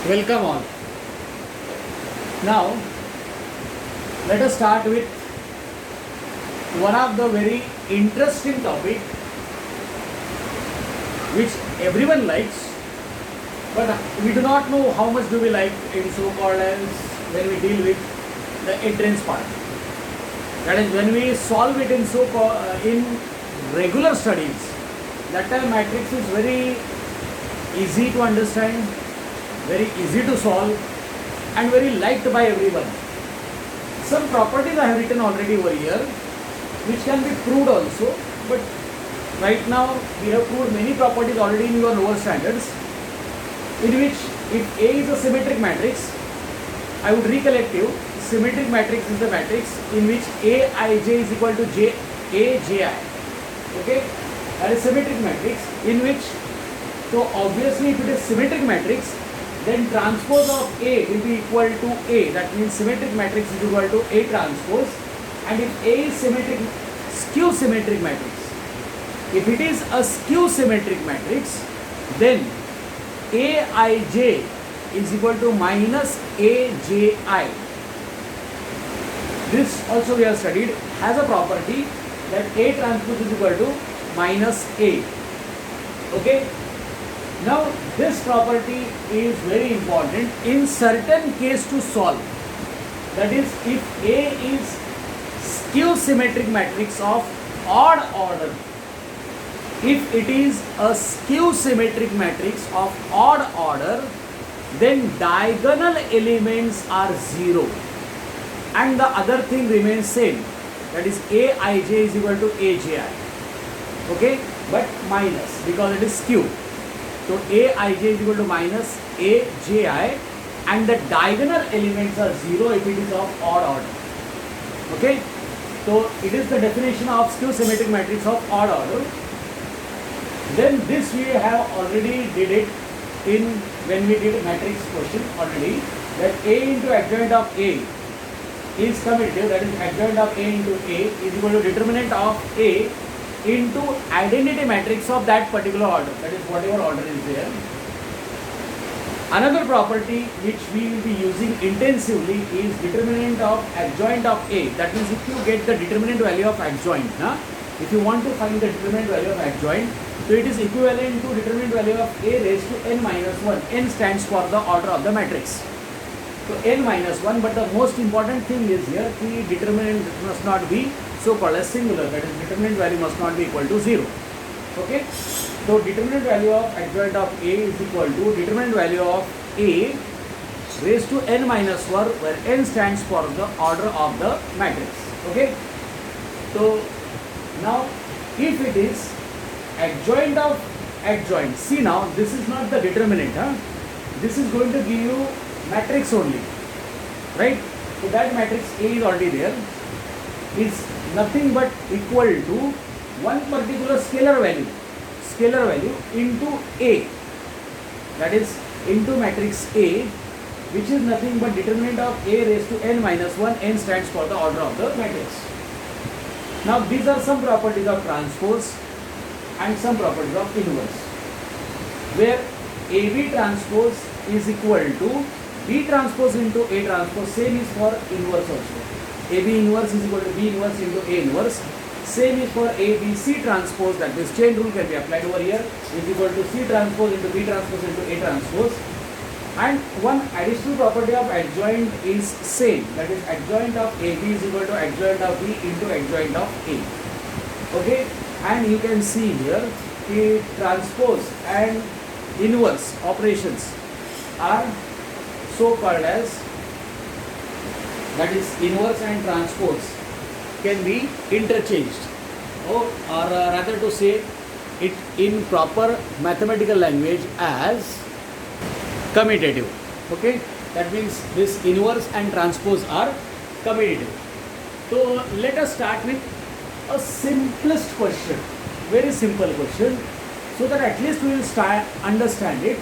Welcome all. Now, let us start with one of the very interesting topic which everyone likes, but we do not know how much do we like in so-called as when we deal with the entrance part. That is when we solve it in in regular studies. That time matrix is very easy to understand, very easy to solve, and very liked by everyone. Some properties I have written already over here which can be proved also, but right now we have proved many properties already in your lower standards, in which if A is a symmetric matrix, I would recollect you, symmetric matrix is the matrix in which Aij is equal to Aji. Okay, that is symmetric matrix in which, so obviously if it is symmetric matrix, then transpose of A will be equal to A. That means symmetric matrix is equal to A transpose. And if A is symmetric, skew symmetric matrix, if it is a skew symmetric matrix, then Aij is equal to minus Aji. This also we have studied, has a property that A transpose is equal to minus A. Okay. Now this property is very important in certain case to solve. That is, if A is skew symmetric matrix of odd order, if it is a skew symmetric matrix of odd order, then diagonal elements are 0 and the other thing remains same. That is Aij is equal to Aji. Okay, but minus because it is skew. So Aij is equal to minus Aji and the diagonal elements are 0 if it is of odd order. Okay, so it is the definition of skew symmetric matrix of odd order. Then this we have already did it in when we did matrix question already, that A into adjoint of A is commutative, that is adjoint of A into A is equal to determinant of A into identity matrix of that particular order, that is whatever order is there. Another property which we will be using intensively is determinant of adjoint of A. That means if you get the determinant value of adjoint, if you want to find the determinant value of adjoint, so it is equivalent to determinant value of A raised to n minus 1. N stands for the order of the matrix. So n minus 1, but the most important thing is here, the determinant must not be so-called as singular, that is determinant value must not be equal to 0. Okay, so determinant value of adjoint of A is equal to determinant value of A raised to n minus 1, where n stands for the order of the matrix. Okay, so now if it is adjoint of adjoint, see now this is not the determinant, this is going to give you matrix only, right? So that matrix A is already there, is nothing but equal to one particular scalar value into A, that is into matrix A, which is nothing but determinant of A raised to n minus 1, n stands for the order of the matrix. Now these are some properties of transpose and some properties of inverse, where AB transpose is equal to B transpose into A transpose, same is for inverse also. AB inverse is equal to B inverse into A inverse. Same is for ABC transpose, that means chain rule can be applied over here, is equal to C transpose into B transpose into A transpose. And one additional property of adjoint is same, that is adjoint of AB is equal to adjoint of B into adjoint of A. Okay, and you can see here the transpose and inverse operations are so called as, that is inverse and transpose can be interchanged, or rather to say it in proper mathematical language as commutative. Okay, that means this inverse and transpose are commutative. So let us start with a simplest question, very simple question, so that at least we will start understand it.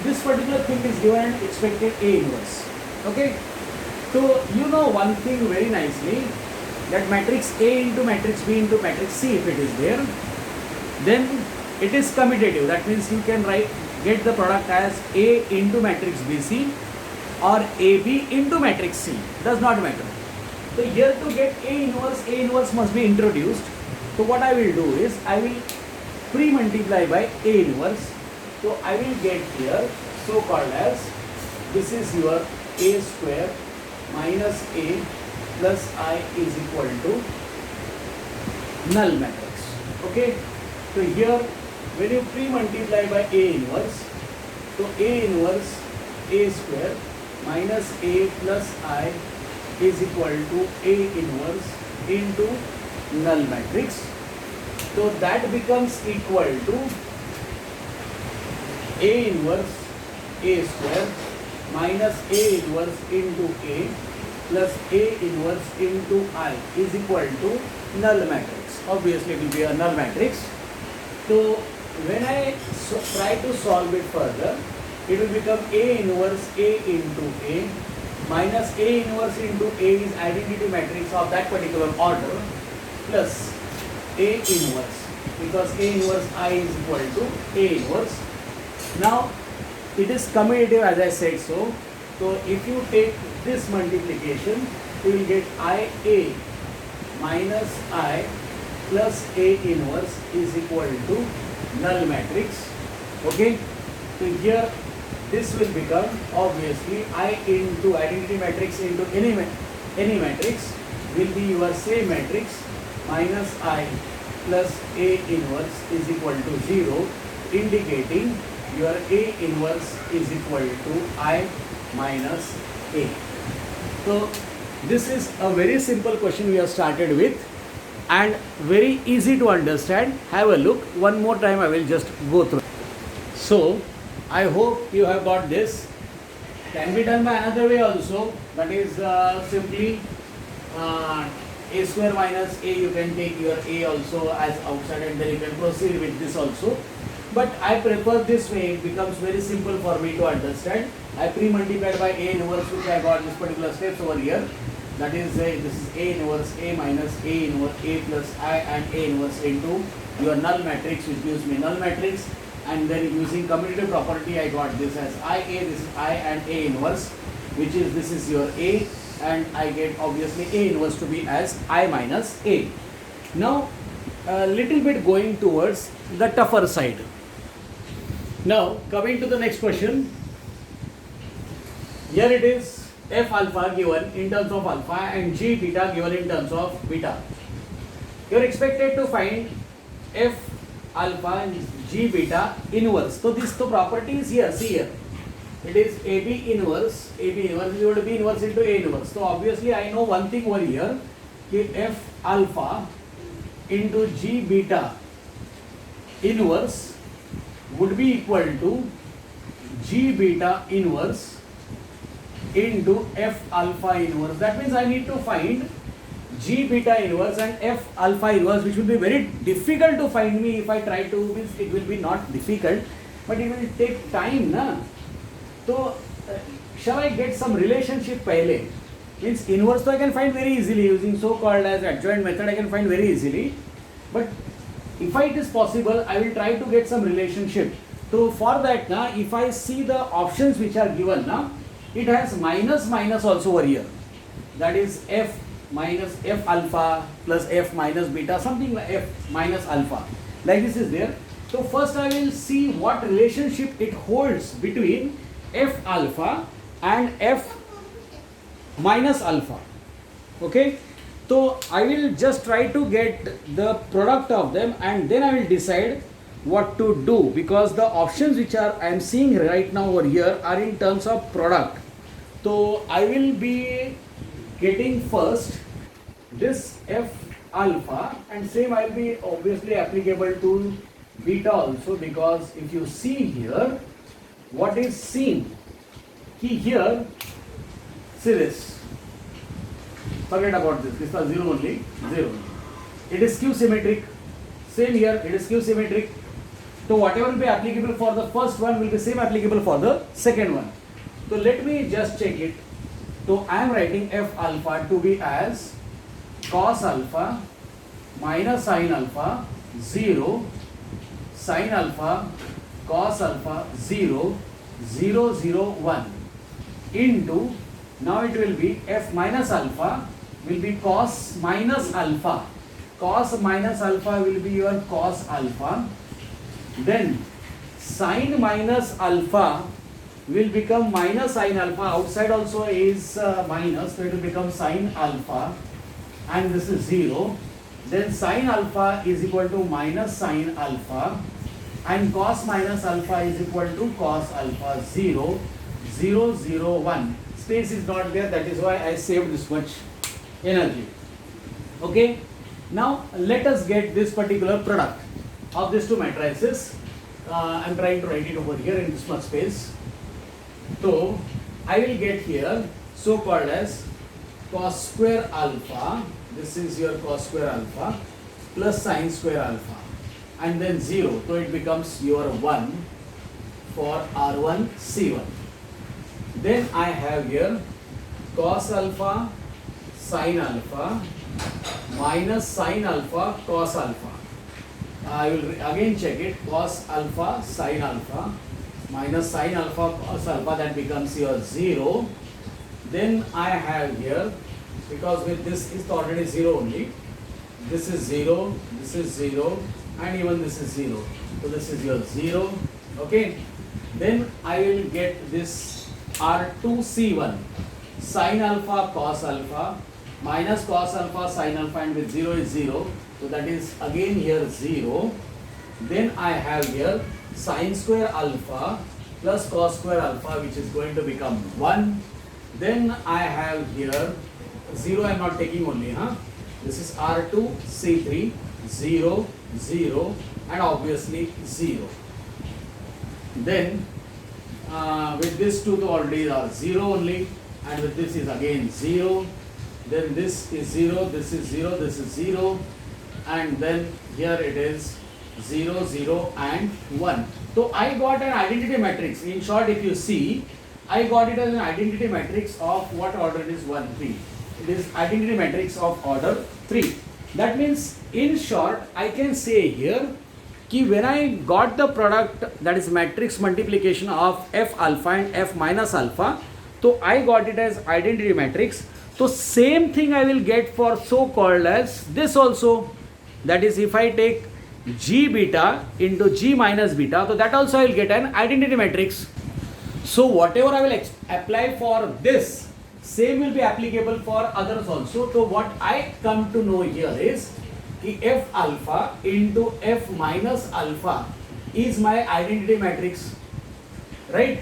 This particular thing is given and expected A inverse. Okay, so you know one thing very nicely, that matrix A into matrix B into matrix C, if it is there, then it is commutative. That means you can write get the product as A into matrix BC or AB into matrix C, does not matter. So here to get A inverse must be introduced. So what I will do is I will pre-multiply by A inverse. So I will get here so called as this is your A square minus A plus I is equal to null matrix. Okay. So here when you pre-multiply by A inverse, so A inverse A square minus A plus I is equal to A inverse into null matrix. So that becomes equal to A inverse A square minus A inverse into A plus A inverse into I is equal to null matrix. Obviously it will be a null matrix. So when I try to solve it further, it will become A inverse A into A minus A inverse into A is identity matrix of that particular order plus A inverse, because A inverse I is equal to A inverse. Now it is commutative as I said so. So if you take this multiplication, you will get IA minus I plus A inverse is equal to null matrix. Okay. So here this will become obviously I into identity matrix into any matrix will be your same matrix minus I plus A inverse is equal to 0, indicating your A inverse is equal to I minus A. So this is a very simple question we have started with and very easy to understand. Have a look. One more time I will just go through. So I hope you have got this. Can be done by another way also, that is simply A square minus A, you can take your A also as outside and then you can proceed with this also. But I prefer this way, it becomes very simple for me to understand. I pre-multiplied by A inverse, which I got this particular steps over here. That is, this is A inverse A minus A inverse A plus I and A inverse into your null matrix, which gives me null matrix. And then using commutative property, I got this as IA, this is I and A inverse, which is this is your A, and I get obviously A inverse to be as I minus A. Now, a little bit going towards the tougher side. Now, coming to the next question. Here it is F alpha given in terms of alpha and G beta given in terms of beta. You are expected to find F alpha and G beta inverse. So this property is here, see here. It is AB inverse is equal to B inverse into A inverse. So obviously I know one thing over here, कि F alpha into G beta inverse would be equal to G beta inverse into F alpha inverse. That means I need to find G beta inverse and F alpha inverse, which will be very difficult to find me if I try to, means it will be not difficult, but it will take time, na? So, shall I get some relationship pehle? Means inverse so I can find very easily using so-called as adjoint method, I can find very easily. But if it is possible, I will try to get some relationship. So for that, na, if I see the options which are given, na, it has minus also over here. That is F minus F alpha plus F minus beta, something like F minus alpha. Like this is there. So first I will see what relationship it holds between F alpha and F minus alpha. Okay. So I will just try to get the product of them and then I will decide what to do, because the options which I am seeing right now over here are in terms of product. So I will be getting first this F alpha, and same I will be obviously applicable to beta also, because if you see here what is seen, here see this, forget about this, this was 0 only, 0. It is skew symmetric. Same here, it is skew symmetric. So whatever will be applicable for the first one will be same applicable for the second one. So let me just check it. So I am writing F alpha to be as cos alpha minus sin alpha 0 sin alpha cos alpha 0 0 0 1 into, now it will be f minus alpha will be cos minus alpha. Cos minus alpha will be your cos alpha. Then sin minus alpha will become minus sin alpha. Outside also is minus, so it will become sin alpha, and this is 0. Then sin alpha is equal to minus sin alpha, and cos minus alpha is equal to cos alpha 0 0 0 1. Space is not there, that is why I saved this much energy. Okay, now let us get this particular product of these two matrices. I am trying to write it over here in this much space. So I will get here so called as cos square alpha, this is your cos square alpha, plus sin square alpha, and then 0, so it becomes your 1 for R1 C1. Then I have here cos alpha sin alpha minus sin alpha cos alpha. I will again check it, cos alpha sin alpha minus sin alpha cos alpha, that becomes your 0. Then I have here, because with this is already 0 only, this is 0, this is 0, and even this is 0. So this is your 0. Okay. Then I will get this R2C1 sin alpha cos alpha minus cos alpha sin alpha, and with 0 is 0. So that is again here 0. Then I have here sin square alpha plus cos square alpha, which is going to become 1. Then I have here 0, I am not taking only, this is R2 C3 0 0 and obviously 0. Then with this two already are 0 only, and with this is again 0. Then this is 0, this is 0, this is 0, and then here it is 0 0 and 1. So I got an identity matrix. In short, if you see, I got it as an identity matrix of what order it is 1 3. It is identity matrix of order 3. That means in short I can say here कि when I got the product, that is matrix multiplication of f alpha and f minus alpha, so I got it as identity matrix. So same thing I will get for so called as this also, that is if I take g beta into g minus beta, so that also I will get an identity matrix. So whatever I will apply for this, same will be applicable for others also. So what I come to know here is f alpha into f minus alpha is my identity matrix, right?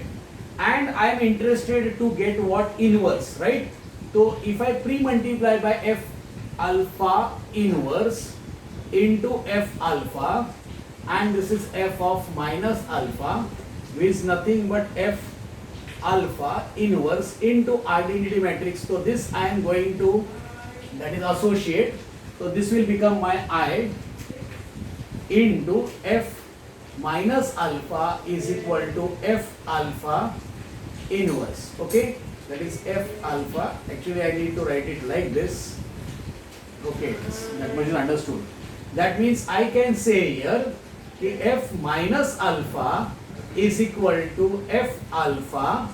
And I am interested to get what inverse, right? So if I pre-multiply by f alpha inverse into f alpha, and this is f of minus alpha, which is nothing but f alpha inverse into identity matrix. So this I am going to, that is associate. So this will become my I into f minus alpha is equal to f alpha inverse. Okay, that is f alpha. Actually I need to write it like this. Okay, that much is understood. That means I can say here f minus alpha is equal to f alpha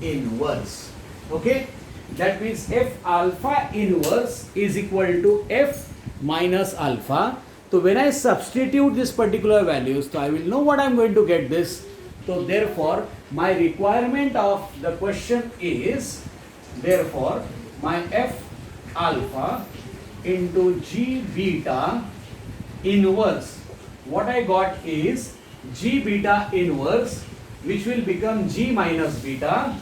inverse. Okay, that means f alpha inverse is equal to f minus alpha. So when I substitute this particular values, so I will know what I am going to get this. So therefore my requirement of the question is, therefore my f alpha into g beta inverse, what I got is g beta inverse, which will become g minus beta,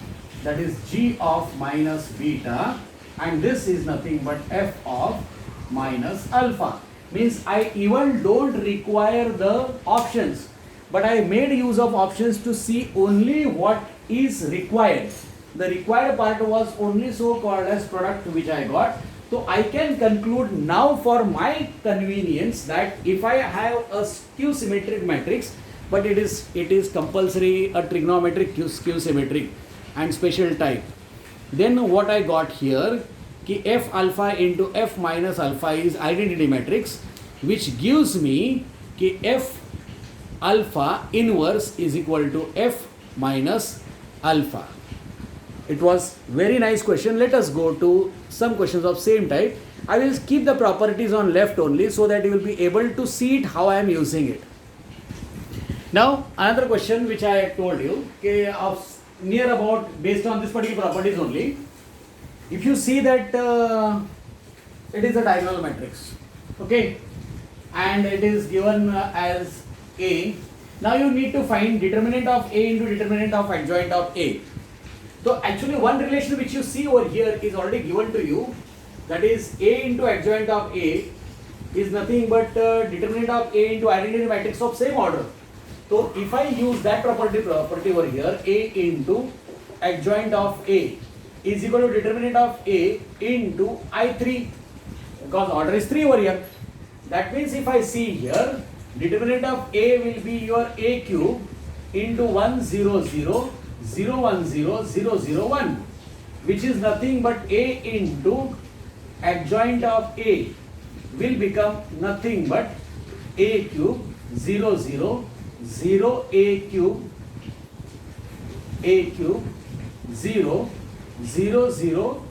that is g of minus beta, and this is nothing but f of minus alpha. Means I even don't require the options, but I made use of options to see only what is required. The required part was only so called as product which I got. So I can conclude now for my convenience that if I have a skew symmetric matrix, but it is compulsory a trigonometric skew symmetric and special type, then what I got here ki f alpha into f minus alpha is identity matrix, which gives me ki f alpha inverse is equal to f minus alpha. It was very nice question. Let us go to some questions of same type. I will keep the properties on left only so that you will be able to see it how I am using it. Now another question which I told you, okay, of near about based on this particular properties only. If you see that it is a diagonal matrix, okay, and it is given as A. Now you need to find determinant of A into determinant of adjoint of A. So actually one relation which you see over here is already given to you, that is A into adjoint of A is nothing but determinant of A into identity matrix of same order. So if I use that property over here, A into adjoint of A is equal to determinant of A into I3, because order is 3 over here. That means if I see here, determinant of A will be your A cube into 1 0 0 0 1 0 0 0 1, which is nothing but A into adjoint of A will become nothing but A cube 0 0 0 A cube 0 0 0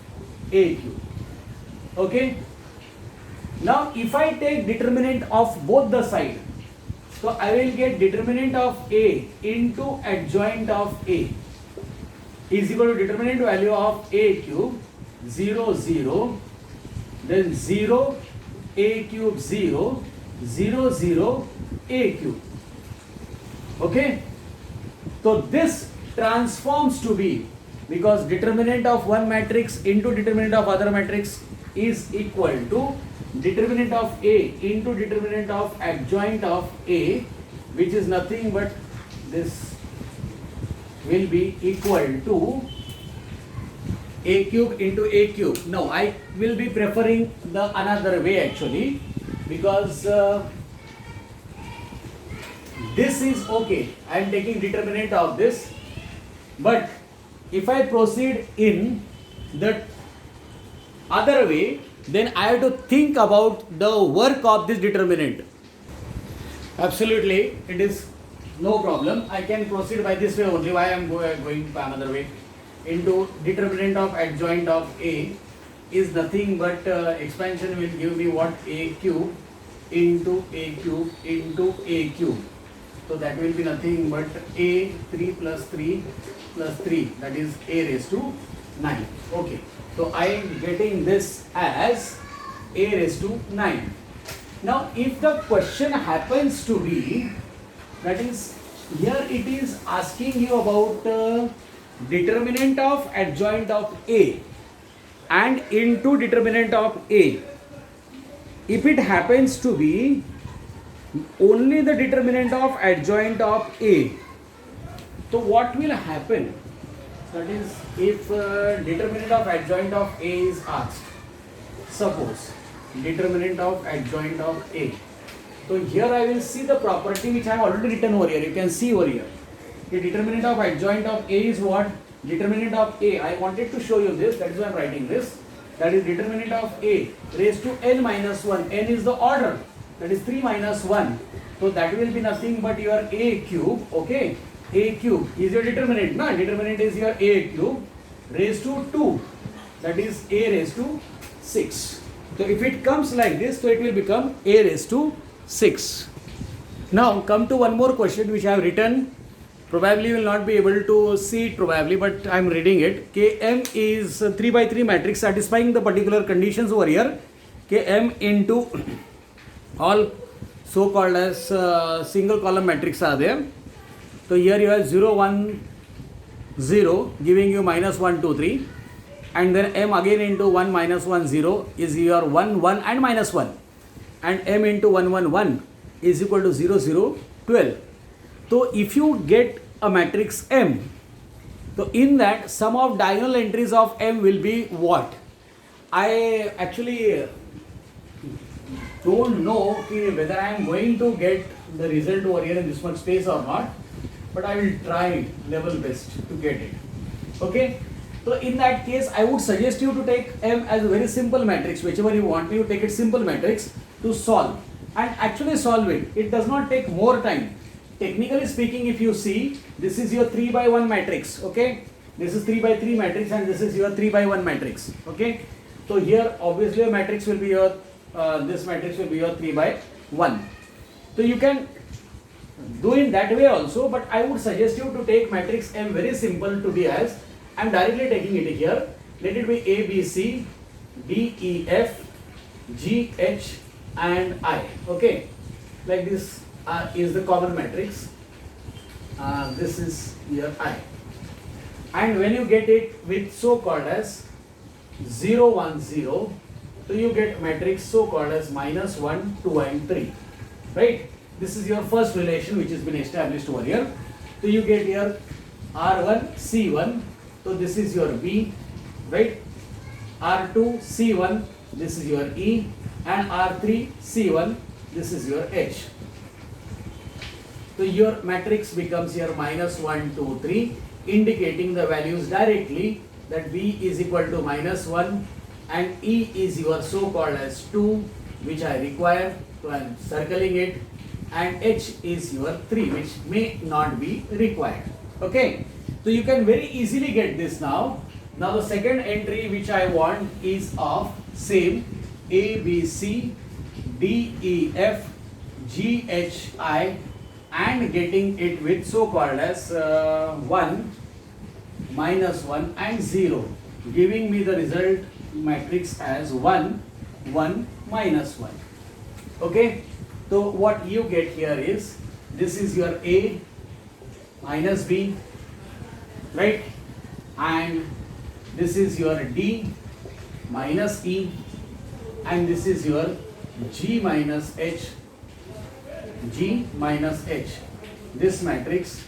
A cube. Okay. Now if I take determinant of both the side, so I will get determinant of A into adjoint of A is equal to determinant value of A cube 0 0 then 0 A cube 0 0 0 A cube. Okay. So this transforms to be, because determinant of one matrix into determinant of other matrix is equal to determinant of A into determinant of adjoint of A, which is nothing but this will be equal to A cube into A cube. No, I will be preferring the another way actually, because this is okay. I am taking determinant of this, but if I proceed in the other way, then I have to think about the work of this determinant. Absolutely, it is no problem. I can proceed by this way only. Why I am going by another way? Into determinant of adjoint of A is nothing but expansion will give me what? A cube into A cube into A cube. So that will be nothing but A 3 plus 3 plus 3, that is A raised to 9. Okay. So I am getting this as A raised to 9. Now if the question happens to be, that is here it is asking you about determinant of adjoint of A and into determinant of A. If it happens to be only the determinant of adjoint of A, so what will happen? That is, if determinant of adjoint of A is asked, suppose determinant of adjoint of A. So here I will see the property which I have already written over here. You can see over here. The determinant of adjoint of A is what? Determinant of A. I wanted to show you this. That is why I am writing this. That is determinant of A raised to n minus 1. N is the order. That is 3 minus 1. So that will be nothing but your A cube. Okay. A cube is your determinant. No? Determinant is your A cube raised to 2. That is A raised to 6. So if it comes like this, so it will become A raised to 6. Now come to one more question which I have written. Probably you will not be able to see it probably, but I am reading it. Km is 3 by 3 matrix satisfying the particular conditions over here. Km into all so called as single column matrix are there. So here you have 0 1 0 giving you minus 1 2 3, and then m again into 1 minus 1 0 is your 1 1 and minus 1, and m into 1 1 1 is equal to 0 0 12. So if you get a matrix M, so in that sum of diagonal entries of M will be what? I actually don't know whether I am going to get the result over here in this much space or not, but I will try level best to get it. Okay. So in that case, I would suggest you to take M as a very simple matrix. Whichever you want, you take it simple matrix to solve and actually solve it. It does not take more time. technically speaking, if you see, this is your 3 by 1 matrix, okay? This is 3 by 3 matrix and this is your 3 by 1 matrix, okay? So here obviously a matrix will be your, this matrix will be your 3 by 1. So you can do in that way also, but I would suggest you to take matrix M very simple to be as, I am directly taking it here. Let it be A, B, C, D, E, F, G, H and I, okay? Like this is the common matrix. This is your I. And when you get it with so called as 0, 1, 0, so you get matrix so called as minus 1, 2 and 3, right? This is your first relation which has been established over here. So you get here R1, C1, so this is your B, right? R2, C1, this is your E, and R3, C1, this is your H. So your matrix becomes here minus 1, 2, 3, indicating the values directly that B is equal to minus 1 and E is your so called as 2, which I require, so I am circling it, and H is your 3, which may not be required, okay? So you can very easily get this now. Now the second entry which I want is of same A, B, C, D, E, F, G, H, I, and getting it with so called as 1, minus 1 and 0, giving me the result matrix as 1, 1, minus 1, okay? So what you get here is, this is your A minus B, right? And this is your D minus E, and this is your G minus H, G minus H. This matrix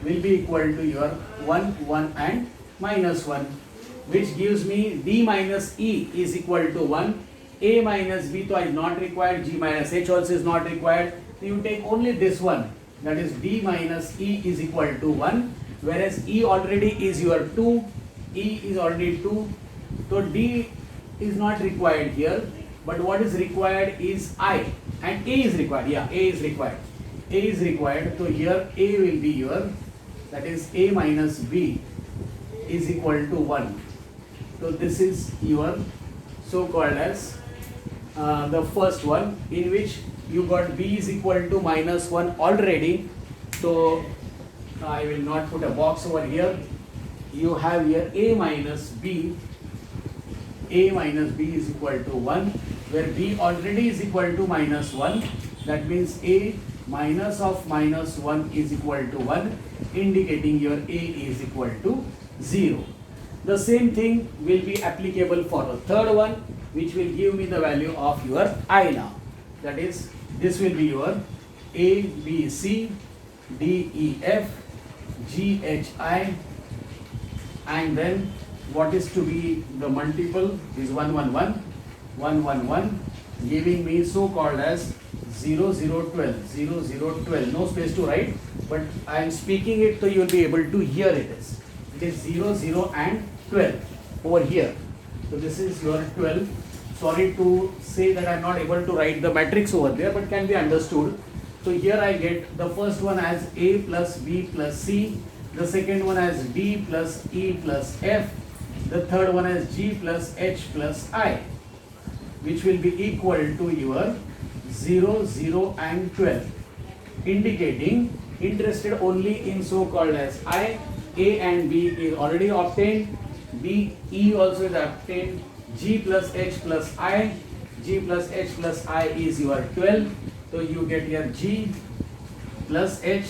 will be equal to your 1, 1 and minus 1, which gives me D minus E is equal to 1, A minus B so is not required, G minus H also is not required. So you take only this one, that is D minus E is equal to 1, whereas E already is your 2, E is already 2, so D is not required here, but what is required is I, and A is required, yeah, A is required. A is required, so here A will be your, that is A minus B is equal to 1. So this is your so called as the first one, in which you got B is equal to minus 1 already, so I will not put a box over here. You have here A minus B, A minus B is equal to 1, where B already is equal to minus 1, that means A minus of minus 1 is equal to 1, indicating your A is equal to 0. The same thing will be applicable for the third one, which will give me the value of your I now. That is, this will be your A, B, C, D, E, F, G, H, I, and then what is to be the multiple is 1, 1, 1, 1, 1, 1, giving me so called as 0, 0, 12, 0, 0, 12. No space to write, but I am speaking it so you will be able to hear it is. It is 0, 0 and 12 over here. So this is your 12. Sorry to say that I am not able to write the matrix over there, but can be understood. So here I get the first one as A plus B plus C, the second one as D plus E plus F, the third one as G plus H plus I, which will be equal to your 0, 0 and 12, indicating interested only in so called as I. A and B is already obtained, B, E also is obtained, G plus H plus I, G plus H plus I is your 12, so you get your G plus H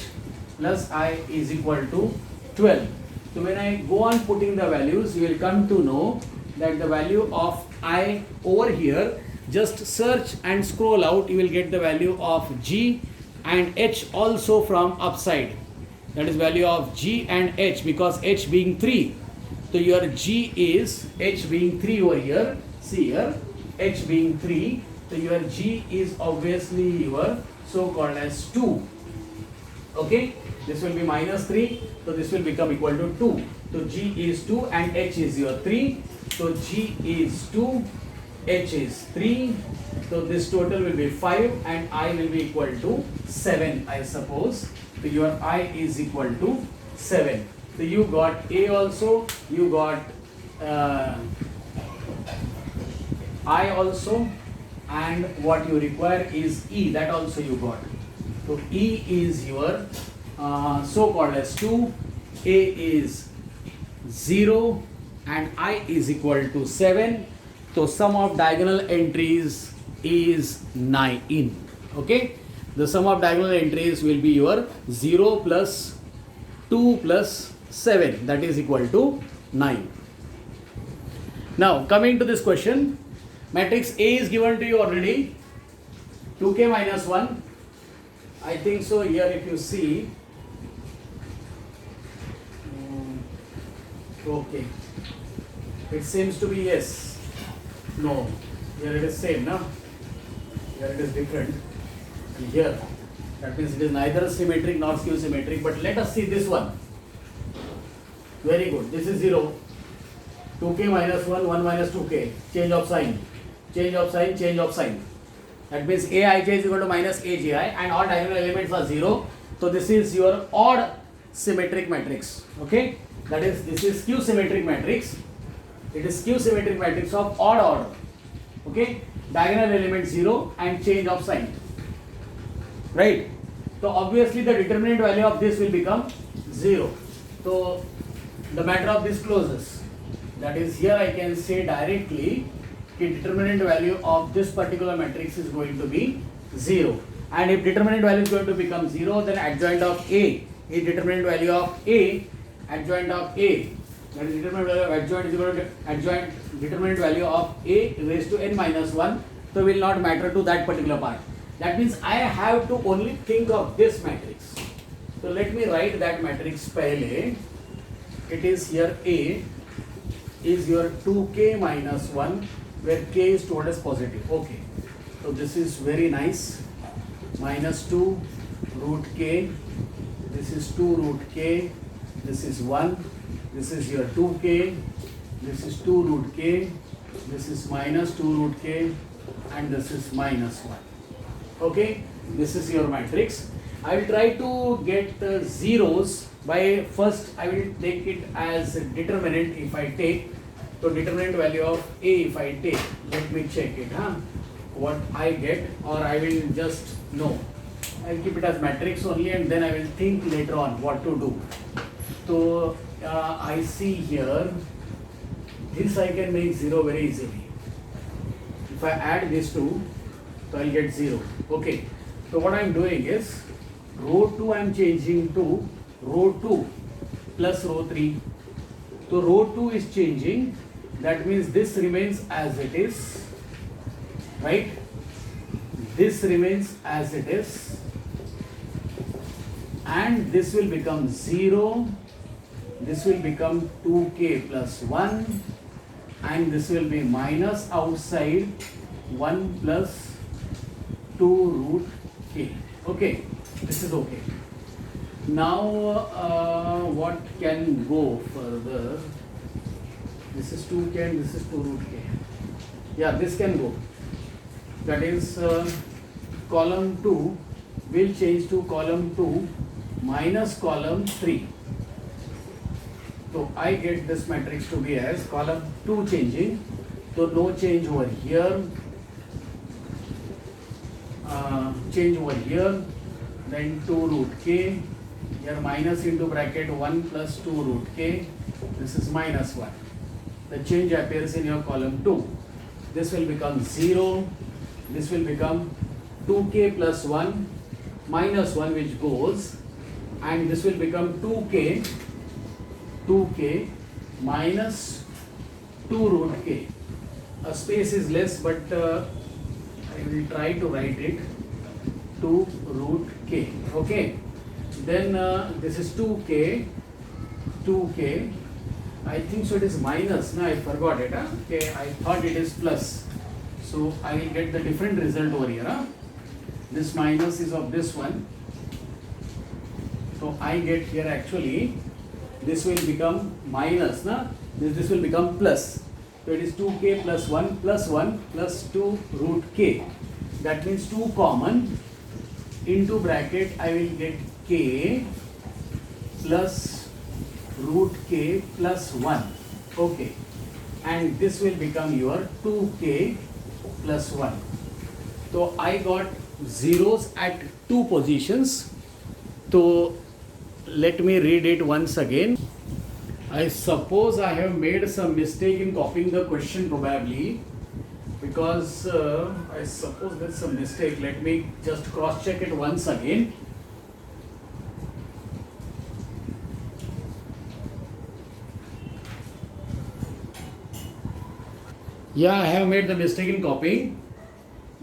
plus I is equal to 12. So when I go on putting the values, you will come to know that the value of I over here, just search and scroll out, you will get the value of G and H also from upside. That is value of G and H, because H being 3. So your G is H being 3 over here. See here, H being 3. So your G is obviously your so called as 2. Okay, this will be minus 3. So this will become equal to 2. So G is 2 and H is your 3. So G is 2, H is 3. So this total will be 5 and I will be equal to 7, I suppose. So your I is equal to 7. So you got A also, you got I also, and what you require is E, that also you got. So E is your so-called as 2, A is 0, and I is equal to 7. So sum of diagonal entries is 9. Okay, the sum of diagonal entries will be your 0 plus 2 plus 7, that is equal to 9. Now coming to this question, matrix A is given to you already, 2k minus 1. I think so. Here if you see, okay, it seems to be yes. No, here it is same, no? Here it is different. And here, that means it is neither symmetric nor skew symmetric. But let us see this one. Very good. This is 0. 2k minus 1, 1 minus 2k. Change of sign. Change of sign, change of sign. That means Aij is equal to minus Aji, and all diagonal elements are 0. So this is your odd symmetric matrix. Okay? That is, this is skew symmetric matrix. It is skew symmetric matrix of odd order. Okay? Diagonal element 0 and change of sign. Right? So obviously the determinant value of this will become 0. So the matter of this closes. That is, here I can say directly the determinant value of this particular matrix is going to be 0. And if determinant value is going to become 0, then adjoint of A is determinant value of A, adjoint of A. That is, determinant value of adjoint is equal to adjoint determinant value of A raised to n minus 1. So will not matter to that particular part. That means I have to only think of this matrix. So let me write that matrix pehle. It is here A is your 2k minus 1, where k is told as positive. Okay. So this is very nice. Minus 2 root k. This is 2 root k. This is 1. This is your 2k. This is 2 root k. This is minus 2 root k. And this is minus 1. Okay. This is your matrix. I will try to get zeros by first I will take it as a determinant if I take. So determinant value of A if I take, let me check it, what I get, or I will just know. I will keep it as matrix only, and then I will think later on what to do. So I see here, this I can make 0 very easily. If I add these two, so I will get 0. Okay. So what I am doing is, row 2 I am changing to row 2 plus row 3. So row 2 is changing. That means this remains as it is, right? This remains as it is, and this will become 0, this will become 2k plus 1, and this will be minus outside 1 plus 2 root k. Okay, this is okay. Now what can go further? This is 2k and this is 2 root k. Yeah, this can go. That is, column 2 will change to column 2 minus column 3. So I get this matrix to be as column 2 changing. So no change over here. Change over here. Then 2 root k. Here minus into bracket 1 plus 2 root k. This is minus 1. The change appears in your column 2. This will become 0. This will become 2k plus 1 minus 1, which goes, and this will become 2k minus 2 root k. A space is less, but I will try to write it 2 root k. Okay. Then this is 2k. I think so it is minus. No, I forgot it. Okay, I thought it is plus. So I will get the different result over here. This minus is of this one. So I get here actually, this will become minus. This will become plus. So it is 2k plus 1 plus 2 root k. That means 2 common into bracket I will get k plus root k plus 1. Okay, and this will become your 2k plus 1. So I got zeros at two positions. So let me read it once again. I suppose I have made some mistake in copying the question probably, because I suppose there's some mistake. Let me just cross check it once again. Yeah, I have made the mistake in copying.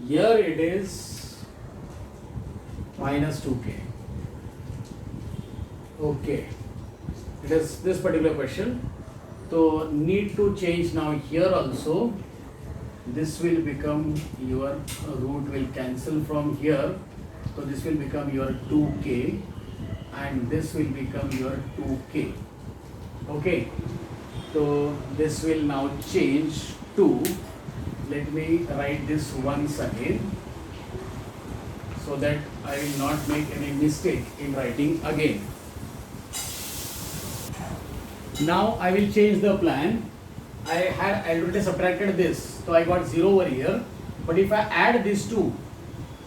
Here it is minus 2k. Okay, it is this particular question. So need to change now here also. This will become your root will cancel from here. So this will become your 2k and this will become your 2k. Okay, so this will now change to, let me write this once again so that I will not make any mistake in writing again. Now I will change the plan. I had already subtracted this, so I got 0 over here. But if I add these two,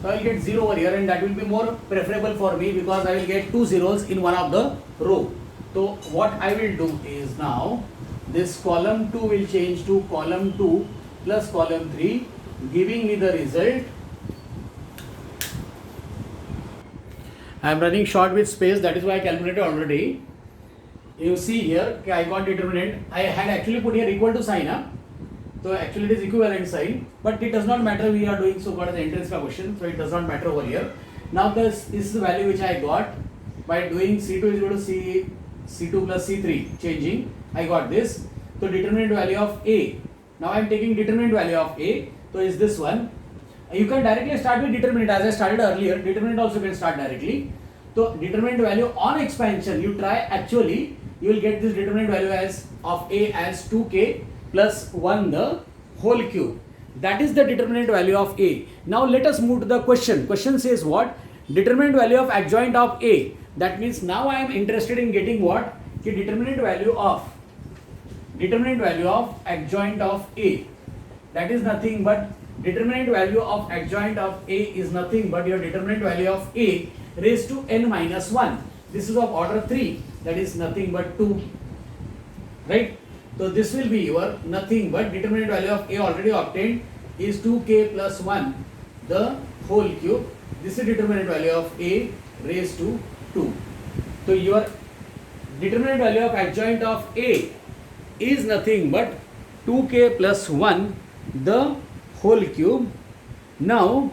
so I will get 0 over here, and that will be more preferable for me because I will get two zeros in one of the row. So what I will do is now this column 2 will change to column 2 plus column 3, giving me the result. I am running short with space, that is why I calculated already. You see here, I got determinant. I had actually put here equal to sign. So actually it is equivalent sign, but it does not matter. We are doing so called as entrance question, so it does not matter over here. Now this is the value which I got by doing C2 is equal to C2 plus C3 changing. I got this. So determinant value of A. Now I am taking determinant value of A. So is this one. You can directly start with determinant as I started earlier. Determinant also can start directly. So determinant value on expansion, you try actually. You will get this determinant value as of A as 2k plus 1 the whole cube. That is the determinant value of A. Now let us move to the question. Question says what? Determinant value of adjoint of A. That means now I am interested in getting what? The determinant value of adjoint of A. That is nothing but determinant value of adjoint of A is nothing but your determinant value of A raised to n minus 1. This is of order 3. That is nothing but 2, right? So this will be your nothing but determinant value of A already obtained is 2k plus 1 the whole cube. This is determinant value of A raised to 2. So your determinant value of adjoint of A is nothing but 2k plus 1 the whole cube. Now